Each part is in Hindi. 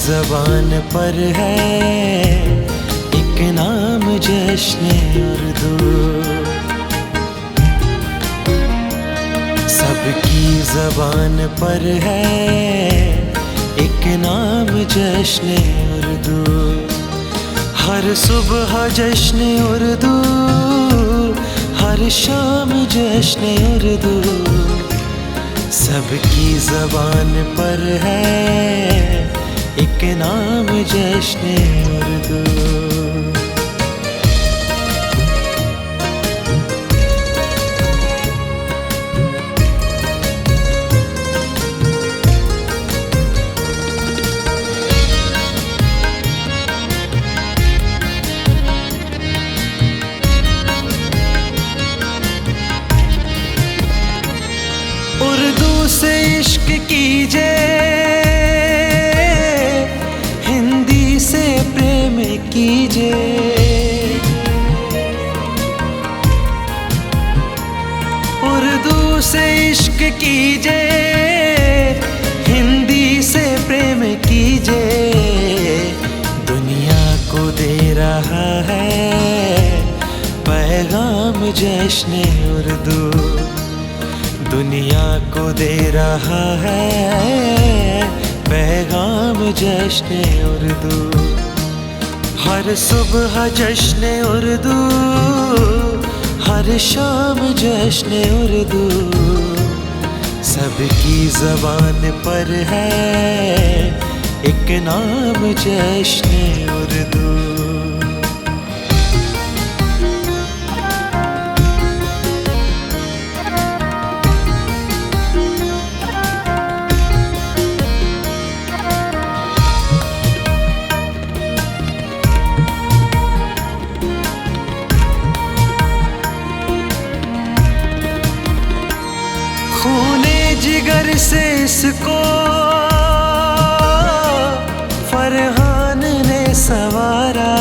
ज़बान पर है एक नाम जश्न उर्दू। सबकी ज़बान पर है एक नाम जश्न उर्दू। हर सुबह जश्न उर्दू, हर शाम जश्न उर्दू। सबकी ज़बान पर है एक नाम जश्न उर्दू। उर्दू से इश्क कीजिए, हिंदी से प्रेम कीजिए। उर्दू से इश्क कीजिए, हिंदी से प्रेम कीजिए। दुनिया को दे रहा है पैगाम जश्न उर्दू। दुनिया को दे रहा है पैगाम जश्न उर्दू। हर सुबह जश्न उर्दू, हर शाम जश्न उर्दू। सबकी ज़बान पर है एक नाम जश्न उर्दू। खूने जिगर से इसको फरहान ने संवारा।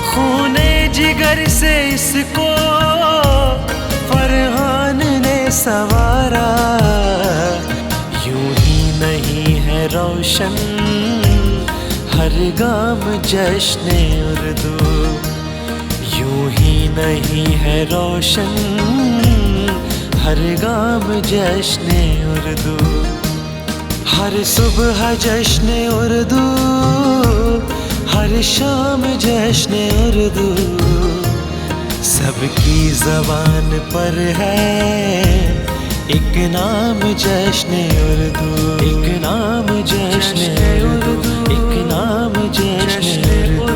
खूने जिगर से इसको फरहान ने संवारा। यूं ही नहीं है रोशन हर गाम जश्न उर्दू। यूं ही नहीं है रोशन हर गाम जश्न उर्दू। हर सुबह जश्न उर्दू, हर शाम जश्न उर्दू। सबकी ज़बान पर है एक नाम जश्न उर्दू। एक नाम जश्न उर्दू, एक नाम जश्न उर्दू।